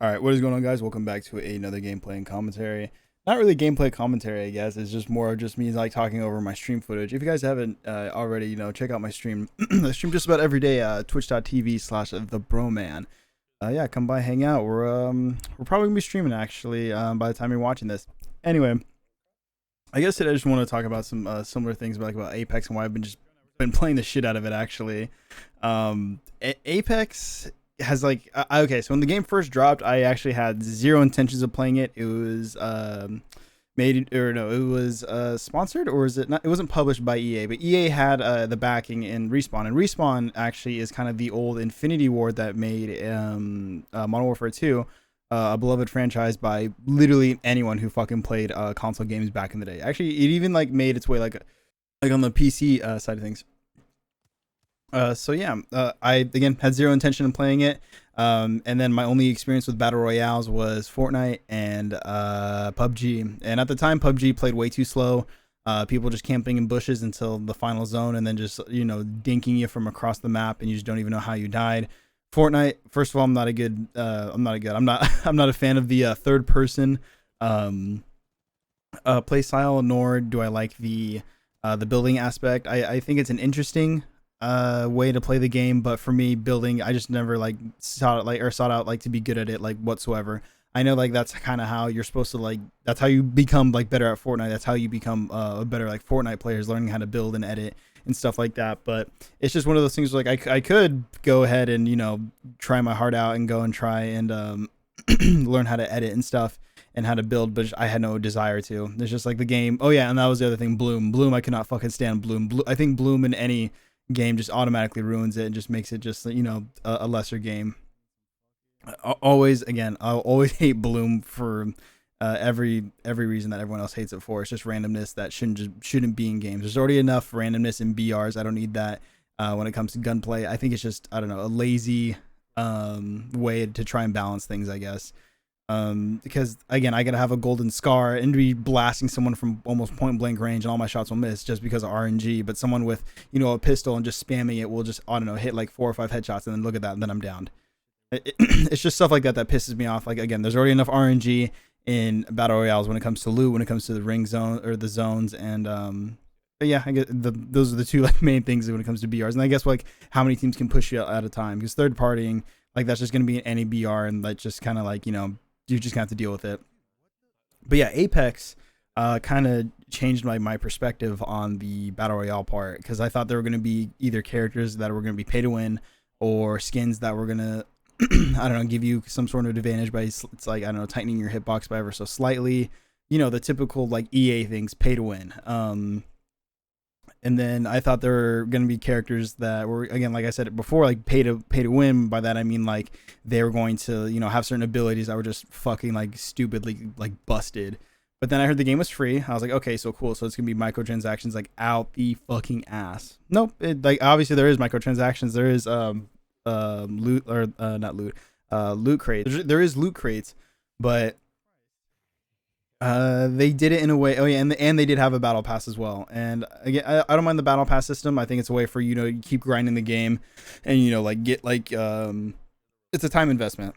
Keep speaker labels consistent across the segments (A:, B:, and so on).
A: All right, what is going on, guys? Welcome back to another gameplay and commentary. Not really gameplay commentary, I guess. It's just more of just me like talking over my stream footage. If you guys haven't already, check out my stream. I stream just about every day. Twitch.tv/thebroman. Yeah, come by, hang out. We're probably gonna be streaming actually by the time you're watching this. Anyway, I guess today I just want to talk about some similar things about Apex and why I've been playing the shit out of it actually. Apex has okay, so when the game first dropped, I actually had zero intentions of playing it. It was sponsored, or is it not? It wasn't published by EA, but EA had the backing in Respawn, and Respawn actually is kind of the old Infinity Ward that made Modern Warfare 2 a beloved franchise by literally anyone who fucking played console games back in the day. Actually, it even made its way like on the PC side of things. I again had zero intention of playing it. And then my only experience with battle royales was Fortnite and PUBG. And at the time, PUBG played way too slow. People just camping in bushes until the final zone, and then just dinking you from across the map, and you just don't even know how you died. Fortnite, first of all, I'm not a fan of the third person play style, nor do I like the building aspect. I think it's an interesting way to play the game, but for me, building, I just never sought out to be good at it whatsoever. I know that's kind of how you're supposed to that's how you become better at Fortnite. That's how you become a better Fortnite players, learning how to build and edit and stuff like that. But it's just one of those things where I could go ahead and try my heart out and go and try and learn how to edit and stuff and how to build, but I had no desire to. There's just the game. Oh yeah, and that was the other thing. Bloom, I could not fucking stand Bloom. I think Bloom in any game just automatically ruins it and just makes it just a lesser game. I'll always hate Bloom for every reason that everyone else hates it for. It's just randomness that shouldn't be in games. There's already enough randomness in BRs. I don't need that when it comes to gunplay. I think it's just, I don't know, a lazy way to try and balance things, I guess. Because again, I gotta have a golden scar and be blasting someone from almost point blank range, and all my shots will miss just because of RNG. But someone with a pistol and just spamming it will just, I don't know, hit 4 or 5 headshots, and then look at that, and then I'm downed. It's just stuff like that that pisses me off. Again, there's already enough RNG in battle royales when it comes to loot, when it comes to the ring zone or the zones, and but yeah, I guess those are the two main things when it comes to BRs. And I guess how many teams can push you at a time, because third partying that's just gonna be in any BR, and just kind of you just have to deal with it. But yeah, Apex kind of changed my perspective on the battle royale part, because I thought there were going to be either characters that were going to be pay to win, or skins that were going to I don't know, give you some sort of advantage by I don't know, tightening your hitbox by ever so slightly, the typical EA things, pay to win. And then I thought there were going to be characters that were, again, like I said before, pay to win. By that I mean they were going to have certain abilities that were just fucking stupidly busted. But then I heard the game was free. I was like, okay, so cool. So it's gonna be microtransactions out the fucking ass. Nope. Obviously there is microtransactions. There is loot, or not loot, loot crates. There is loot crates, but they did it in a way. Oh yeah, and they did have a battle pass as well. And again, I don't mind the battle pass system. I think it's a way for you to keep grinding the game, and get it's a time investment.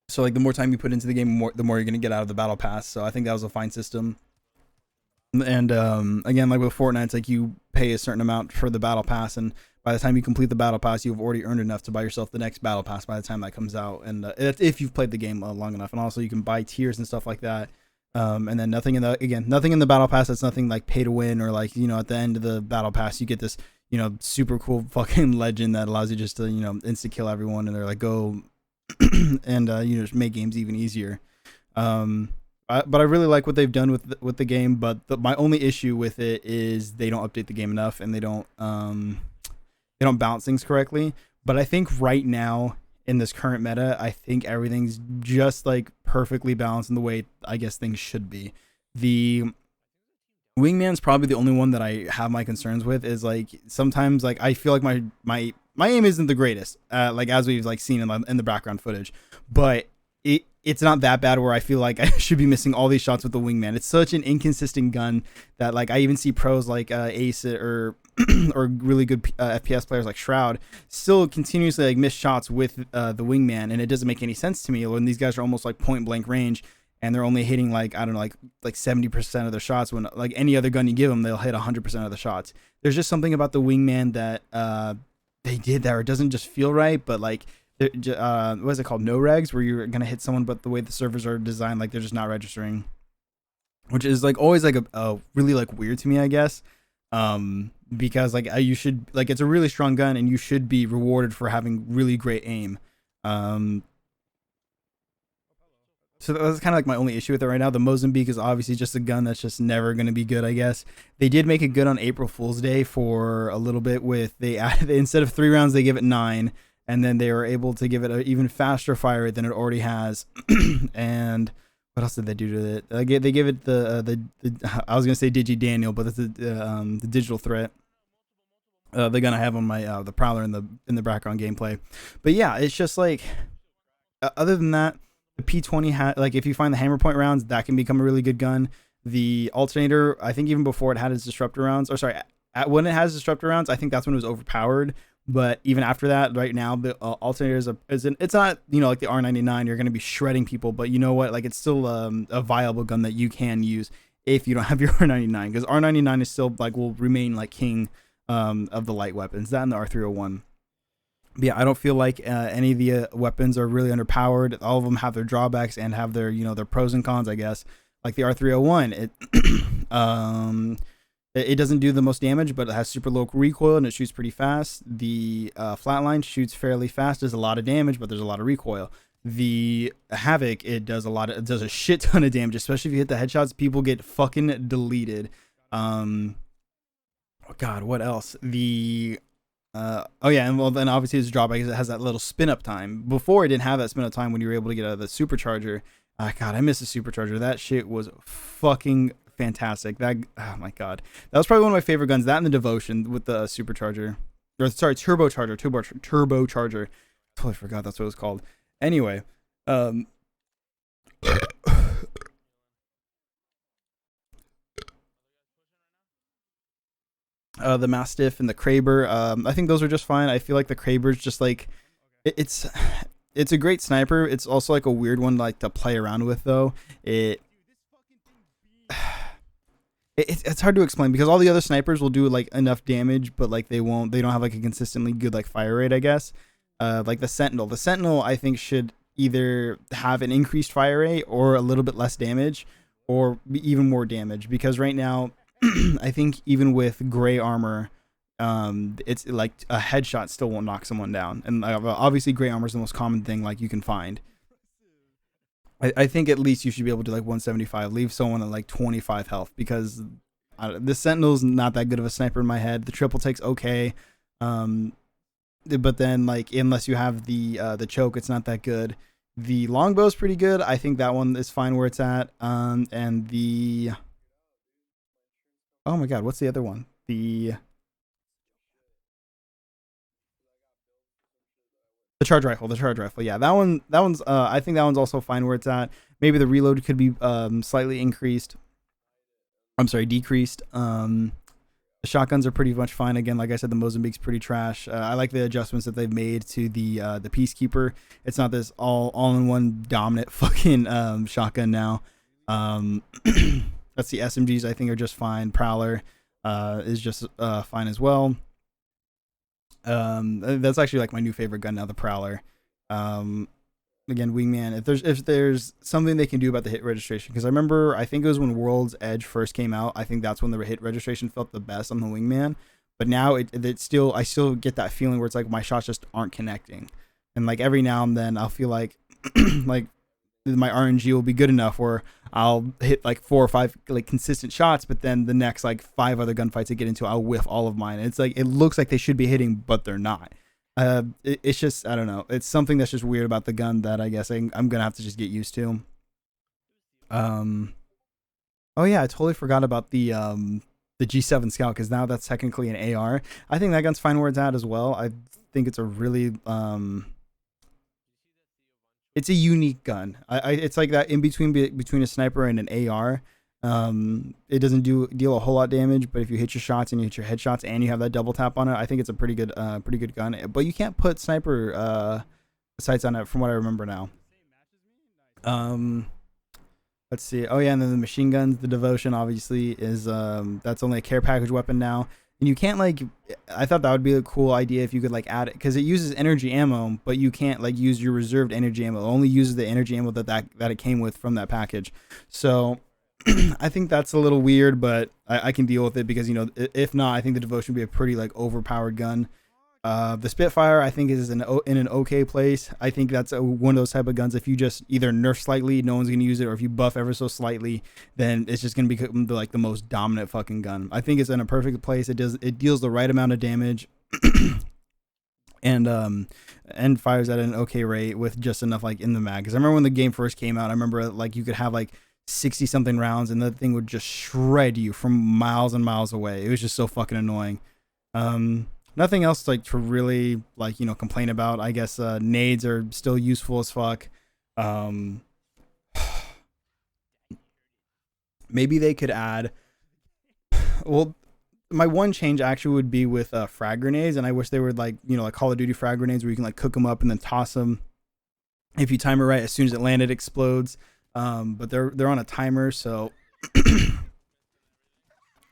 A: So the more time you put into the game, the more you're gonna get out of the battle pass. So I think that was a fine system. And again, with Fortnite, it's you pay a certain amount for the battle pass, and by the time you complete the battle pass, you've already earned enough to buy yourself the next battle pass by the time that comes out. And if you've played the game long enough, and also you can buy tiers and stuff like that. And then nothing in the battle pass that's nothing pay to win, or at the end of the battle pass you get this super cool fucking legend that allows you just to insta kill everyone, and they're go and just make games even easier. But I really like what they've done with the game, but my only issue with it is they don't update the game enough, and they don't balance things correctly. But I think right now, in this current meta, I think everything's just perfectly balanced in the way I guess things should be. The Wingman's probably the only one that I have my concerns with. Is sometimes I feel my aim isn't the greatest, as we've seen in the background footage, but it's not that bad where I feel like I should be missing all these shots with the wingman. It's such an inconsistent gun that like I even see pros like Ace or or really good FPS players like Shroud still continuously like miss shots with the wingman, and it doesn't make any sense to me when these guys are almost like point blank range and they're only hitting like I don't know like 70% of their shots when like any other gun you give them they'll hit 100% of the shots. There's just something about the wingman that they did that or it doesn't just feel right, but like what is it called, no regs, where you're gonna hit someone but the way the servers are designed like they're just not registering, which is like always like a really like weird to me, I guess, because like you should like it's a really strong gun and you should be rewarded for having really great aim. So that's kind of like my only issue with it right now. The Mozambique is obviously just a gun that's just never going to be good, I guess. They did make it good on April Fool's Day for a little bit with they added instead of 3 rounds they give it 9, and then they were able to give it an even faster fire rate than it already has. And what else did they do to it? They give it the I was gonna say Digi Daniel, but it's the digital threat. The gun I have on my the Prowler in the background gameplay. But yeah, it's just like other than that, the P20 like if you find the hammer point rounds, that can become a really good gun. The alternator, I think even before it had its disruptor rounds, or sorry, when it has disruptor rounds, I think that's when it was overpowered. But even after that, right now the alternator it's not, you know, like the R99 you're going to be shredding people, but you know what, like it's still a viable gun that you can use if you don't have your R99, because R99 is still like will remain like king of the light weapons, that and the R301. But yeah, I don't feel like any of the weapons are really underpowered. All of them have their drawbacks and have their, you know, their pros and cons, I guess. Like the R301, it doesn't do the most damage, but it has super low recoil and it shoots pretty fast. The Flatline shoots fairly fast, does a lot of damage, but there's a lot of recoil. The Havoc, it does a shit ton of damage, especially if you hit the headshots. People get fucking deleted. Oh God, what else? The oh yeah, and well then obviously its drawback is it has that little spin up time. Before it didn't have that spin up time when you were able to get out of the supercharger. God, I miss the supercharger. That shit was fucking fantastic. That, oh my God, that was probably one of my favorite guns. That and the Devotion with the supercharger, or sorry, turbocharger. Totally forgot that's what it was called. Anyway, the Mastiff and the Kraber. I think those are just fine. I feel like the Kraber's just like it's a great sniper. It's also like a weird one like to play around with though. It's hard to explain because all the other snipers will do like enough damage, but like they don't have like a consistently good like fire rate, I guess. Like the Sentinel I think should either have an increased fire rate or a little bit less damage or even more damage, because right now I think even with gray armor, it's like a headshot still won't knock someone down, and obviously gray armor is the most common thing like you can find. I think at least you should be able to like 175, leave someone at like 25 health, because the Sentinel's not that good of a sniper in my head. The triple take's okay, but then like unless you have the choke, it's not that good. The longbow's pretty good. I think that one is fine where it's at. And the, oh my God, what's the other one? The charge rifle, yeah, that one's I think that one's also fine where it's at. Maybe the reload could be slightly increased. I'm sorry, decreased. The shotguns are pretty much fine. Again, like I said, the Mozambique's pretty trash. I like the adjustments that they've made to the Peacekeeper. It's not this all-in-one dominant fucking shotgun now. That's the SMGs. I think are just fine. Prowler is just fine as well. That's actually like my new favorite gun now, the Prowler. Again, Wingman, if there's something they can do about the hit registration, because I think it was when World's Edge first came out, I think that's when the hit registration felt the best on the Wingman. But now I still get that feeling where it's like my shots just aren't connecting, and like every now and then I'll feel like like my RNG will be good enough where I'll hit like 4 or 5 like consistent shots, but then the next like 5 other gunfights I get into, I'll whiff all of mine. It's like it looks like they should be hitting, but they're not. It's just, I don't know. It's something that's just weird about the gun that I guess I'm gonna have to just get used to. Oh yeah, I totally forgot about the G7 Scout, because now that's technically an AR. I think that gun's fine where it's at as well. I think it's a really it's a unique gun. It's like that in between between a sniper and an AR. It doesn't deal a whole lot of damage, but if you hit your shots and you hit your headshots and you have that double tap on it, I think it's a pretty good gun. But you can't put sniper sights on it, from what I remember now. Um, let's see. Oh yeah, and then the machine guns, the devotion obviously is that's only a care package weapon now. And you can't like, I thought that would be a cool idea if you could like add it, because it uses energy ammo, but you can't like use your reserved energy ammo. It only uses the energy ammo that it came with from that package. So I think that's a little weird, but I can deal with it because, you know, if not, I think the devotion would be a pretty like overpowered gun. The Spitfire, I think, is in an okay place. I think that's one of those type of guns. If you just either nerf slightly, no one's gonna use it, or if you buff ever so slightly, then it's just gonna become the most dominant fucking gun. I think it's in a perfect place. It deals the right amount of damage, and fires at an okay rate with just enough like in the mag. Because I remember when the game first came out, I remember like you could have like 60 something rounds, and that thing would just shred you from miles and miles away. It was just so fucking annoying. Nothing else like to really like, you know, complain about. I guess nades are still useful as fuck. Um, maybe they could add. Well, my one change actually would be with frag grenades, and I wish they were like, you know, like Call of Duty frag grenades where you can like cook them up and then toss them. If you time it right, as soon as it landed, it explodes. But they're on a timer, so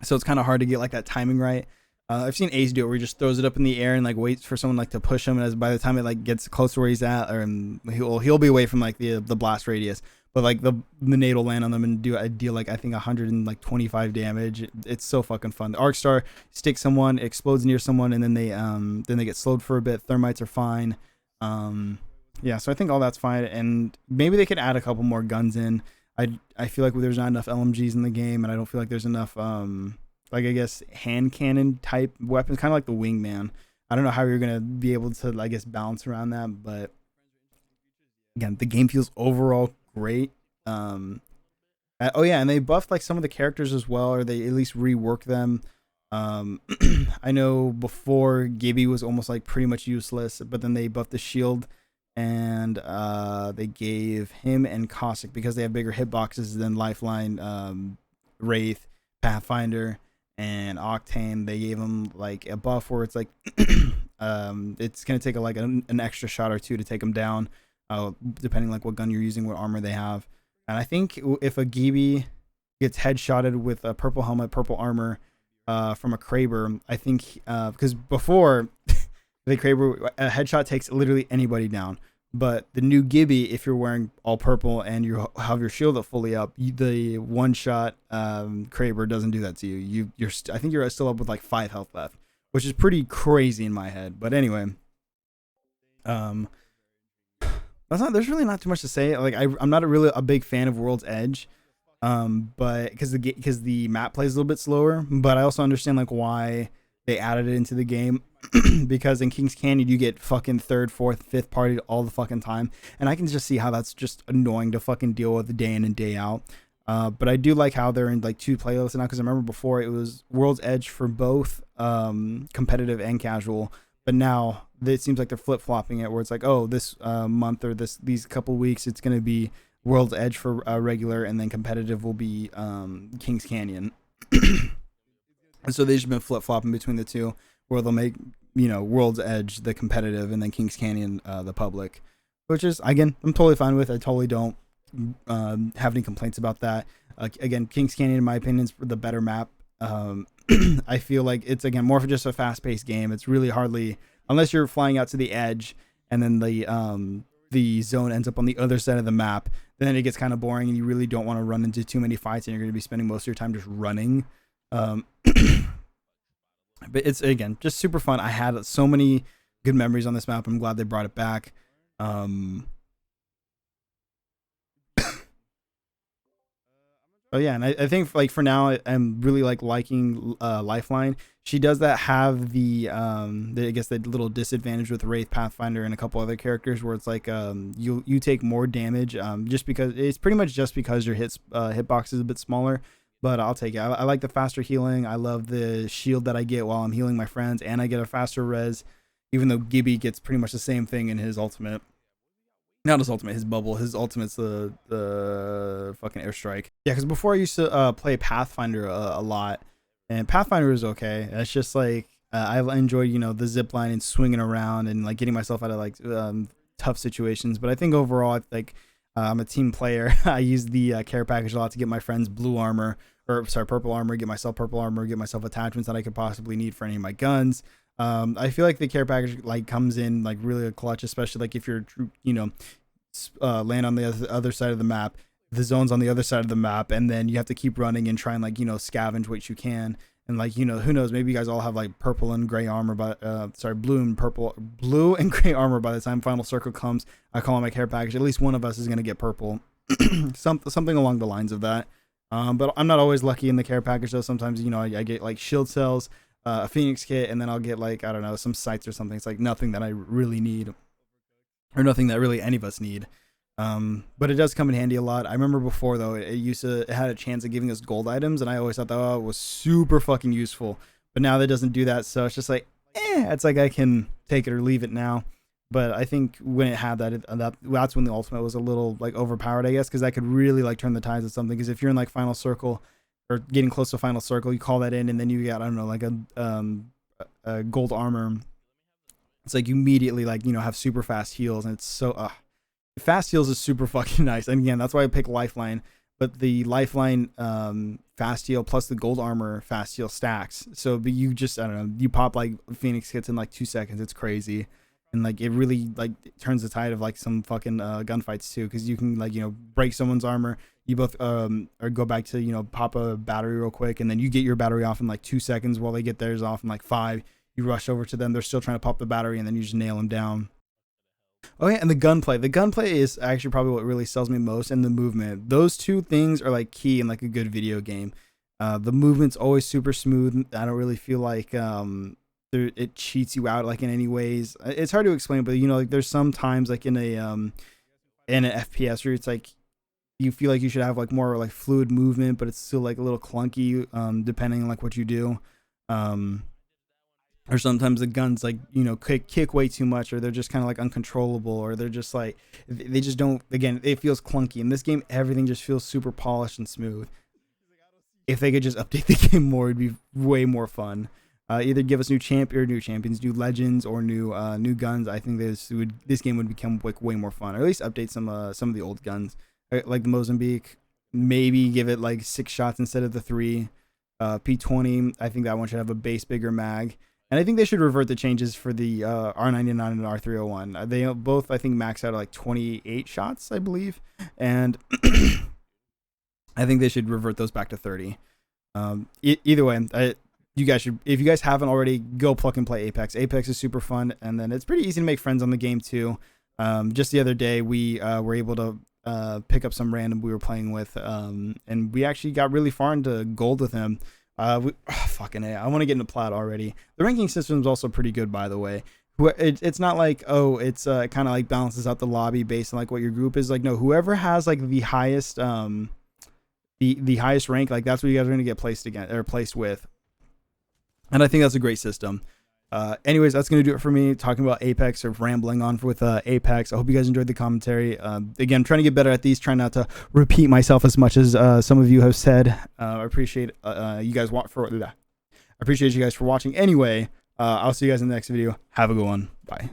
A: so it's kind of hard to get like that timing right. I've seen Ace do it where he just throws it up in the air and like waits for someone like to push him, and as by the time it like gets close to where he's at, or he'll be away from like the blast radius, but like the nade will land on them and deal like I think 125 damage. It's so fucking fun. The Arc Star sticks someone, explodes near someone, and then they get slowed for a bit. Thermites are fine. Yeah, so I think all that's fine, and maybe they could add a couple more guns in. I feel like there's not enough LMGs in the game, and I don't feel like there's enough like I guess hand cannon type weapons, kind of like the Wingman. I don't know how you're gonna be able to, I guess, balance around that, but again, the game feels overall great. Oh yeah, and they buffed like some of the characters as well, or they at least reworked them. I know before Gibby was almost like pretty much useless, but then they buffed the shield, and they gave him and Cossack, because they have bigger hitboxes than Lifeline, Wraith, Pathfinder, and Octane. They gave him like a buff where it's like it's gonna take like an extra shot or two to take him down, depending like what gun you're using, what armor they have. And I think if a Gibby gets headshotted with a purple helmet, purple armor from a Kraber, I think because before the Kraber, a headshot takes literally anybody down. But the new Gibby, if you're wearing all purple and you have your shield up fully up, the one shot Kraber doesn't do that to you. I think you're still up with like 5 health left, which is pretty crazy in my head. But anyway, there's really not too much to say. Like I'm not really a big fan of World's Edge, but because the map plays a little bit slower. But I also understand like why they added it into the game. Because in Kings Canyon you get fucking third, fourth, fifth party all the fucking time, and I can just see how that's just annoying to fucking deal with day in and day out. But I do like how they're in like 2 playlists now, because I remember before it was World's Edge for both competitive and casual, but now it seems like they're flip-flopping it, where it's like, oh, this month or these couple weeks it's going to be World's Edge for regular, and then competitive will be Kings Canyon. And so they've just been flip-flopping between the two, where they'll make, you know, World's Edge the competitive and then Kings Canyon the public, which is, again, I'm totally fine with. I totally don't have any complaints about that. Again, Kings Canyon, in my opinion, is the better map. I feel like it's, again, more for just a fast-paced game. It's really hardly, unless you're flying out to the edge and then the zone ends up on the other side of the map, then it gets kind of boring and you really don't want to run into too many fights, and you're going to be spending most of your time just running. But it's, again, just super fun. I had so many good memories on this map. I'm glad they brought it back. Oh yeah, and I think like for now I'm really like liking Lifeline. She does that have I guess the little disadvantage with Wraith, Pathfinder, and a couple other characters, where it's like you take more damage just because it's pretty much just because your hitbox is a bit smaller. But I'll take it. I like the faster healing. I love the shield that I get while I'm healing my friends, and I get a faster res, even though Gibby gets pretty much the same thing in his ultimate. Not his ultimate, his bubble. His ultimate's the fucking airstrike. Yeah, because before I used to play Pathfinder a lot, and Pathfinder was okay. It's just like I enjoyed, you know, the zip line and swinging around and like getting myself out of like tough situations. But I think overall, like I'm a team player. I use the care package a lot to get my friends blue armor, or sorry, purple armor. Get myself purple armor. Get myself attachments that I could possibly need for any of my guns. I feel like the care package like comes in like really a clutch, especially like if you're, you know, land on the other side of the map, the zone's on the other side of the map, and then you have to keep running and try and like, you know, scavenge what you can. And like, you know, who knows, maybe you guys all have like purple and gray armor, but blue and gray armor by the time final circle comes. I call it my care package. At least one of us is going to get purple. Something along the lines of that. But I'm not always lucky in the care package though. Sometimes, you know, I get like shield cells, a Phoenix kit, and then I'll get like, I don't know, some sights or something. It's like nothing that I really need, or nothing that really any of us need. But it does come in handy a lot. I remember before though, it had a chance of giving us gold items, and I always thought that was super fucking useful. But now that doesn't do that, so it's just like, it's like I can take it or leave it now. But I think when it had that's when the ultimate was a little like overpowered, I guess, because that could really like turn the tides of something. Because if you're in like final circle or getting close to final circle, you call that in, and then you got, I don't know, like a gold armor. It's like you immediately like, you know, have super fast heals, and it's so fast heals is super fucking nice. And again, that's why I pick lifeline. But the lifeline fast heal plus the gold armor fast heal stacks. So but you just, I don't know, you pop like Phoenix hits in like 2 seconds. It's crazy. And like it really like turns the tide of like some fucking gunfights too, because you can like, you know, break someone's armor. You both or go back to, you know, pop a battery real quick, and then you get your battery off in like 2 seconds while they get theirs off in like 5. You rush over to them, they're still trying to pop the battery, and then you just nail them down. Oh yeah, and the gunplay. The gunplay is actually probably what really sells me most, and the movement. Those two things are like key in like a good video game. The movement's always super smooth. I don't really feel like it cheats you out like in any ways. It's hard to explain, but you know, like there's some times like in an FPS where it's like you feel like you should have like more like fluid movement, but it's still like a little clunky depending on like what you do. Or sometimes the guns like, you know, kick way too much, or they're just kind of like uncontrollable, or they're just like, they just don't, again, it feels clunky. In this game, everything just feels super polished and smooth. If they could just update the game more, it'd be way more fun. Either give us new champions, new legends, or new guns. I think this game would become like way more fun, or at least update some of the old guns, like the Mozambique. Maybe give it like 6 shots instead of the 3. P20, I think that one should have a base bigger mag. And I think they should revert the changes for the R99 and R301. They both, I think, max out at like 28 shots, I believe. And I think they should revert those back to 30. Either way, you guys should, if you guys haven't already, go pluck and play Apex. Apex is super fun, and then it's pretty easy to make friends on the game too. Just the other day, we were able to pick up some random we were playing with, and we actually got really far into gold with him. Fucking A. I want to get into plat already. The ranking system is also pretty good, by the way. It's not like, oh, it's kind of like balances out the lobby based on like what your group is. Like, no, whoever has like the highest the highest rank, like that's what you guys are going to get placed with. And I think that's a great system. Anyways, that's going to do it for me talking about Apex, or rambling on with Apex. I hope you guys enjoyed the commentary. Again, I'm trying to get better at these, trying not to repeat myself as much as some of you have said. I appreciate you guys appreciate you guys for watching. Anyway, I'll see you guys in the next video. Have a good one. Bye.